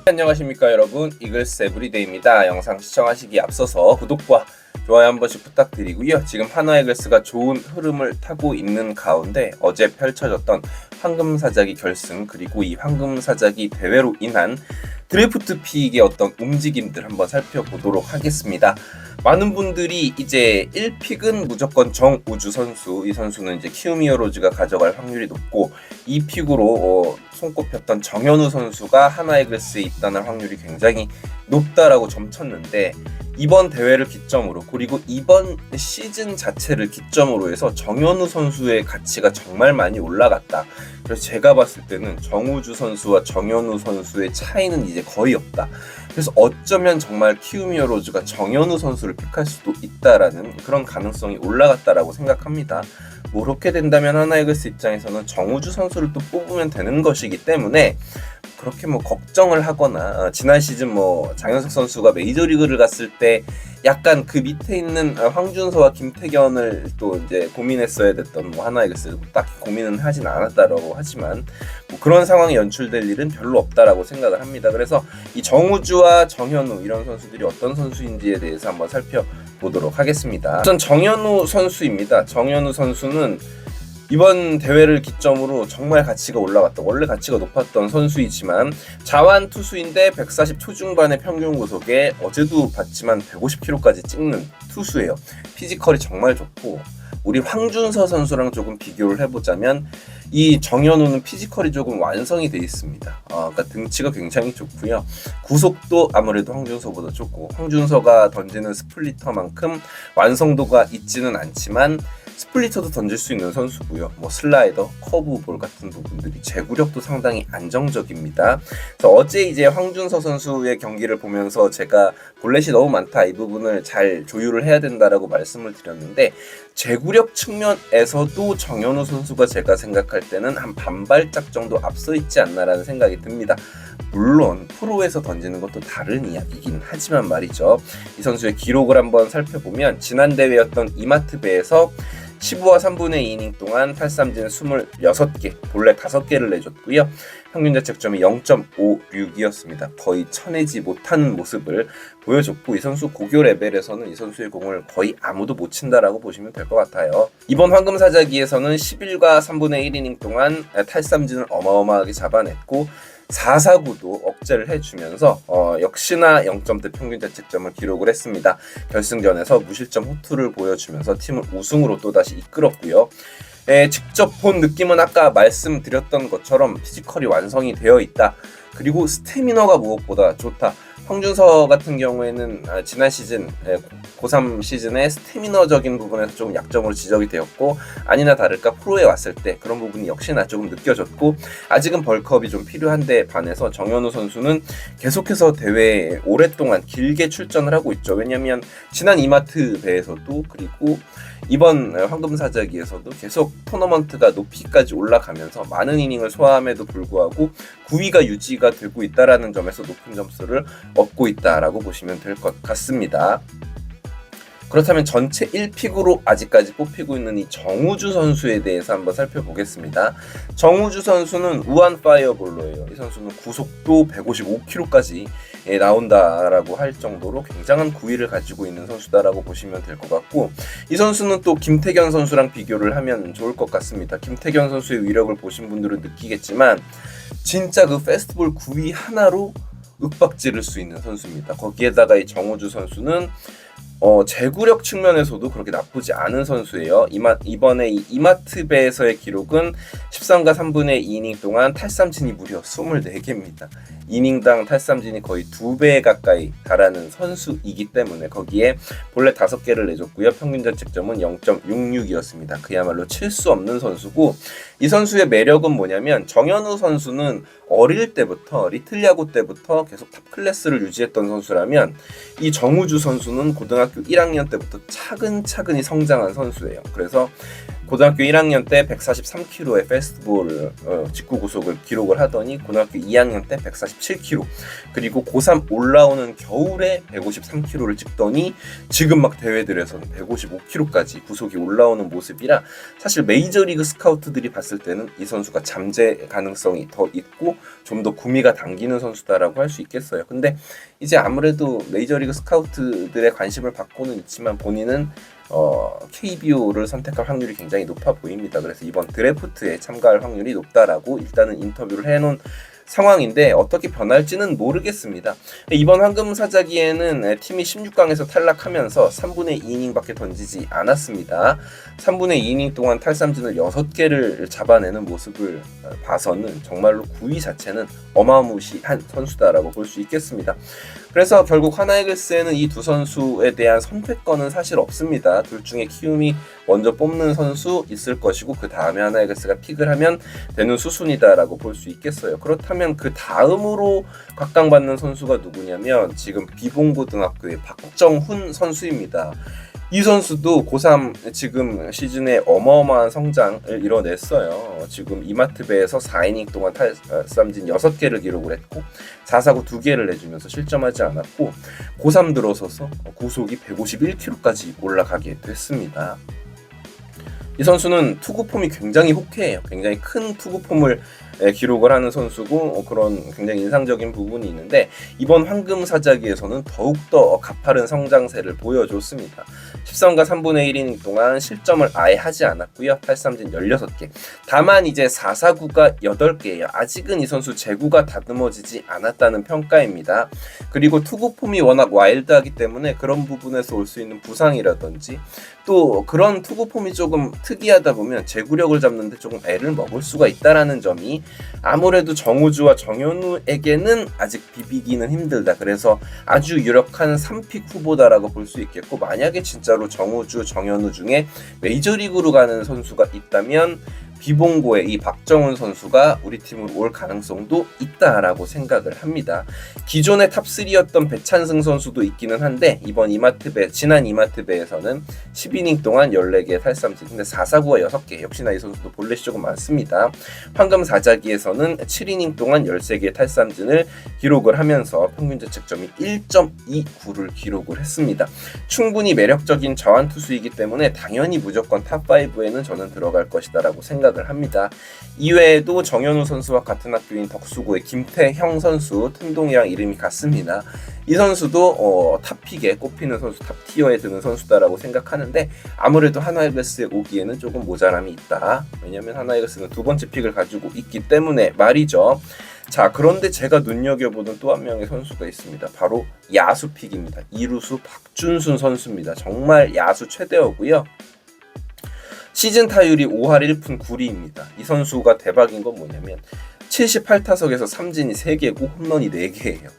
안녕하십니까 여러분, 이글스 에브리데이입니다. 영상 시청하시기에 앞서서 구독과 좋아요 한 번씩 부탁드리고요. 지금 한화 이글스가 좋은 흐름을 타고 있는 가운데 어제 펼쳐졌던 황금사자기 결승, 그리고 이 황금사자기 대회로 인한 드래프트 픽의 어떤 움직임들 한번 살펴보도록 하겠습니다. 많은 분들이 이제 1픽은 무조건 정우주 선수, 이 선수는 이제 키움 히어로즈가 가져갈 확률이 높고, 2픽으로 손꼽혔던 정현우 선수가 한화 이글스에 입단할 확률이 굉장히 높다라고 점쳤는데, 이번 대회를 기점으로, 그리고 이번 시즌 자체를 기점으로 해서 정현우 선수의 가치가 정말 많이 올라갔다. 그래서 제가 봤을 때는 정우주 선수와 정현우 선수의 차이는 이제 거의 없다. 그래서 어쩌면 정말 키움 히어로즈가 정현우 선수를 픽할 수도 있다라는 그런 가능성이 올라갔다라고 생각합니다. 뭐 그렇게 된다면 한화 이글스 입장에서는 정우주 선수를 또 뽑으면 되는 것이기 때문에 그렇게 뭐 걱정을 하거나, 지난 시즌 뭐 장현석 선수가 메이저리그를 갔을 때 약간 그 밑에 있는 황준서와 김태견을 또 이제 고민했어야 됐던 뭐 한화 이글스, 딱히 고민은 하진 않았다라고 하지만 뭐 그런 상황이 연출될 일은 별로 없다라고 생각을 합니다. 그래서 이 정우주와 정현우 이런 선수들이 어떤 선수인지에 대해서 한번 살펴보도록 하겠습니다. 우선 정현우 선수입니다. 정현우 선수는 이번 대회를 기점으로 정말 가치가 올라갔다. 원래 가치가 높았던 선수이지만 자완 투수인데 140 초중반의 평균 구속에 어제도 봤지만 150km까지 찍는 투수예요. 피지컬이 정말 좋고, 우리 황준서 선수랑 조금 비교를 해보자면 이 정현우는 피지컬이 조금 완성이 되어 있습니다. 그러니까 등치가 굉장히 좋고요. 구속도 아무래도 황준서보다 좋고, 황준서가 던지는 스플리터만큼 완성도가 있지는 않지만 스플리터도 던질 수 있는 선수고요. 뭐 슬라이더, 커브볼 같은 부분들이 제구력도 상당히 안정적입니다. 그래서 어제 이제 황준서 선수의 경기를 보면서 제가 볼넷이 너무 많다, 이 부분을 잘 조율을 해야 된다라고 말씀을 드렸는데, 제구력 측면에서도 정현우 선수가 제가 생각할 때는 한 반발짝 정도 앞서 있지 않나라는 생각이 듭니다. 물론 프로에서 던지는 것도 다른 이야기긴 하지만 말이죠. 이 선수의 기록을 한번 살펴보면 지난 대회였던 이마트배에서 15와 3분의 2이닝 동안 탈삼진 26개, 볼넷 5개를 내줬고요. 평균 자책점이 0.56이었습니다. 거의 쳐내지 못하는 모습을 보여줬고, 이 선수 고교 레벨에서는 이 선수의 공을 거의 아무도 못 친다라고 보시면 될 것 같아요. 이번 황금사자기에서는 11과 3분의 1이닝 동안 탈삼진을 어마어마하게 잡아냈고, 4사구도 억제를 해주면서 역시나 0점대 평균 자책점을 기록을 했습니다. 결승전에서 무실점 호투를 보여주면서 팀을 우승으로 또다시 이끌었고요. 직접 본 느낌은 아까 말씀드렸던 것처럼 피지컬이 완성이 되어 있다. 그리고 스태미너가 무엇보다 좋다. 황준서 같은 경우에는 지난 시즌 고3 시즌에 스태미너적인 부분에서 조금 약점으로 지적이 되었고, 아니나 다를까 프로에 왔을 때 그런 부분이 역시나 조금 느껴졌고, 아직은 벌크업이 좀 필요한데 반해서 정현우 선수는 계속해서 대회에 오랫동안 길게 출전을 하고 있죠. 왜냐하면 지난 이마트 배에서도, 그리고 이번 황금사자기에서도 계속 토너먼트가 높이까지 올라가면서 많은 이닝을 소화함에도 불구하고 9위가 유지가 되고 있다라는 점에서 높은 점수를 얻고 있다라고 보시면 될 것 같습니다. 그렇다면 전체 1픽으로 아직까지 뽑히고 있는 이 정우주 선수에 대해서 한번 살펴보겠습니다. 정우주 선수는 우한 파이어볼로예요. 이 선수는 구속도 155km까지 나온다라고 할 정도로 굉장한 구위를 가지고 있는 선수다라고 보시면 될 것 같고, 이 선수는 또 김태견 선수랑 비교를 하면 좋을 것 같습니다. 김태견 선수의 위력을 보신 분들은 느끼겠지만 진짜 그 페스트볼 구위 하나로 윽박지를 수 있는 선수입니다. 거기에다가 이 정우주 선수는 제구력 측면에서도 그렇게 나쁘지 않은 선수예요. 이번에 이 이마트배에서의 기록은 13과 3분의 2이닝 동안 탈삼진이 무려 24개입니다. 이닝당 탈삼진이 거의 2배 가까이 달하는 선수이기 때문에 거기에 볼넷 5개를 내줬고요. 평균 자책점은 0.66이었습니다. 그야말로 칠 수 없는 선수고, 이 선수의 매력은 뭐냐면 정현우 선수는 어릴 때부터, 리틀 야구 때부터 계속 탑 클래스를 유지했던 선수라면, 이 정우주 선수는 고등학교 1학년 때부터 차근차근히 성장한 선수예요. 그래서 고등학교 1학년 때 143km의 패스트볼 직구 구속을 기록을 하더니 고등학교 2학년 때 147km, 그리고 고3 올라오는 겨울에 153km를 찍더니 지금 막 대회들에서는 155km까지 구속이 올라오는 모습이라 사실 메이저리그 스카우트들이 봤을 때는 이 선수가 잠재 가능성이 더 있고 좀 더 구미가 당기는 선수다라고 할 수 있겠어요. 근데 이제 아무래도 메이저리그 스카우트들의 관심을 받고는 있지만 본인은 KBO를 선택할 확률이 굉장히 높아 보입니다. 그래서 이번 드래프트에 참가할 확률이 높다라고 일단은 인터뷰를 해놓은 상황인데 어떻게 변할지는 모르겠습니다. 이번 황금사자기에는 팀이 16강에서 탈락하면서 3분의 2이닝밖에 던지지 않았습니다. 3분의 2이닝 동안 탈삼진을 6개를 잡아내는 모습을 봐서는 정말로 구위 자체는 어마무시한 선수다라고 볼 수 있겠습니다. 그래서 결국 하나이글스에는 이 두 선수에 대한 선택권은 사실 없습니다. 둘 중에 키움이 먼저 뽑는 선수 있을 것이고 그 다음에 하나이글스가 픽을 하면 되는 수순이다라고 볼 수 있겠어요. 그렇다면 그 다음으로 각광받는 선수가 누구냐면 지금 비봉고등학교의 박정훈 선수입니다. 이 선수도 고3 지금 시즌에 어마어마한 성장을 이뤄냈어요. 지금 이마트배에서 4이닝 동안 탈삼진 6개를 기록을 했고 4사구 2개를 내주면서 실점하지 않았고 고3 들어서서 구속이 151km까지 올라가게 됐습니다. 이 선수는 투구폼이 굉장히 호쾌해요. 굉장히 큰 투구폼을 기록을 하는 선수고 그런 굉장히 인상적인 부분이 있는데 이번 황금사자기에서는 더욱더 가파른 성장세를 보여줬습니다. 13과 3분의 1이닝 동안 실점을 아예 하지 않았고요. 탈삼진 16개. 다만 이제 4사구가 8개예요. 아직은 이 선수 제구가 다듬어지지 않았다는 평가입니다. 그리고 투구폼이 워낙 와일드하기 때문에 그런 부분에서 올 수 있는 부상이라든지 또 그런 투구폼이 조금 특이하다 보면 제구력을 잡는데 조금 애를 먹을 수가 있다라는 점이 아무래도 정우주와 정현우에게는 아직 비비기는 힘들다. 그래서 아주 유력한 3픽 후보다라고 볼 수 있겠고 만약에 진짜로 정우주, 정현우 중에 메이저리그로 가는 선수가 있다면 비봉고의 이 박정훈 선수가 우리 팀으로 올 가능성도 있다라고 생각을 합니다. 기존의 탑3였던 배찬승 선수도 있기는 한데 이번 지난 이마트배에서는 10이닝 동안 14개의 탈삼진, 근데 4사구가 6개, 역시나 이 선수도 볼넷이 조금 많습니다. 황금사자기에서는 7이닝 동안 13개의 탈삼진을 기록을 하면서 평균 자책점이 1.29를 기록을 했습니다. 충분히 매력적인 저한 투수이기 때문에 당연히 무조건 탑5에는 저는 들어갈 것이다라고 생각을 합니다. 이외에도 정현우 선수와 같은 학교인 덕수고의 김태형 선수, 튼동이랑 이름이 같습니다. 이 선수도 탑픽에 꼽히는 선수, 탑티어에 드는 선수다라고 생각하는데 아무래도 하나이글스에 오기에는 조금 모자람이 있다. 왜냐하면 하나이글스는 두 번째 픽을 가지고 있기 때문에 말이죠. 자, 그런데 제가 눈여겨보는 또 한 명의 선수가 있습니다. 바로 야수 픽입니다. 이루수 박준순 선수입니다. 정말 야수 최대어고요. 시즌 타율이 5할 1푼 9리입니다. 이 선수가 대박인 건 뭐냐면 78타석에서 삼진이 3개고 홈런이 4개예요.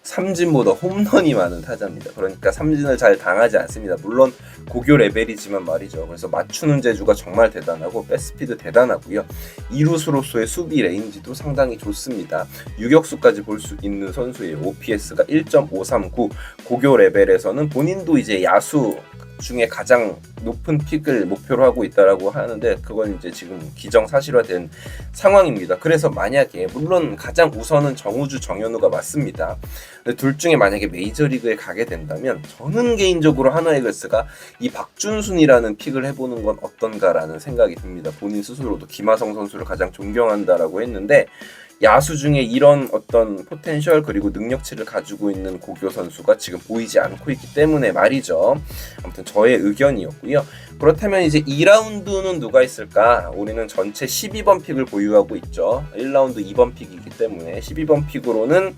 삼진보다 홈런이 많은 타자입니다. 그러니까 삼진을 잘 당하지 않습니다. 물론 고교 레벨이지만 말이죠. 그래서 맞추는 재주가 정말 대단하고 백스피드 대단하고요. 이루수로서의 수비 레인지도 상당히 좋습니다. 유격수까지 볼 수 있는 선수예요. OPS가 1.539, 고교 레벨에서는 본인도 이제 야수 중에 가장 높은 픽을 목표로 하고 있다라고 하는데 그건 이제 지금 기정사실화된 상황입니다. 그래서 만약에 물론 가장 우선은 정우주, 정현우가 맞습니다. 근데 둘 중에 만약에 메이저리그에 가게 된다면 저는 개인적으로 하나이글스가 이 박준순이라는 픽을 해보는 건 어떤가라는 생각이 듭니다. 본인 스스로도 김하성 선수를 가장 존경한다라고 했는데 야수 중에 이런 어떤 포텐셜 그리고 능력치를 가지고 있는 고교 선수가 지금 보이지 않고 있기 때문에 말이죠. 아무튼 저의 의견이었고요. 그렇다면 이제 2라운드는 누가 있을까? 우리는 전체 12번 픽을 보유하고 있죠. 1라운드 2번 픽이기 때문에 12번 픽으로는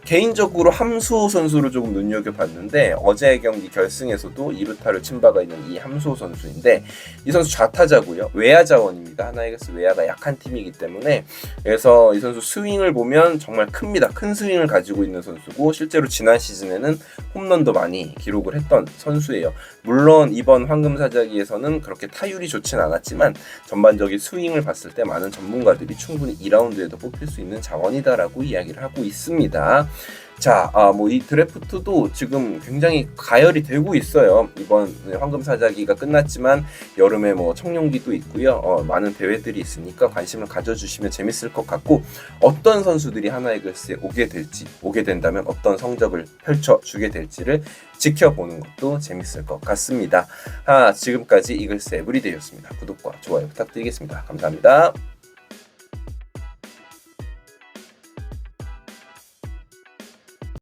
개인적으로 함수호 선수를 조금 눈여겨봤는데 어제 경기 결승에서도 2루타를 친 바가 있는 이 함수호 선수인데 이 선수 좌타자고요. 외야 자원입니다. 하나이글스 외야가 약한 팀이기 때문에 그래서 이 선수 스윙을 보면 정말 큽니다. 큰 스윙을 가지고 있는 선수고 실제로 지난 시즌에는 홈런도 많이 기록을 했던 선수예요. 물론 이번 황금사자기에서는 그렇게 타율이 좋진 않았지만 전반적인 스윙을 봤을 때 많은 전문가들이 충분히 2라운드에도 뽑힐 수 있는 자원이다라고 이야기를 하고 있습니다. 자, 뭐 이 드래프트도 지금 굉장히 가열이 되고 있어요. 이번 황금사자기가 끝났지만 여름에 뭐 청룡기도 있고요. 많은 대회들이 있으니까 관심을 가져주시면 재밌을 것 같고, 어떤 선수들이 하나이글스에 오게 된다면 어떤 성적을 펼쳐주게 될지를 지켜보는 것도 재밌을 것 같습니다. 지금까지 이글스 에브리데이였습니다. 구독과 좋아요 부탁드리겠습니다. 감사합니다.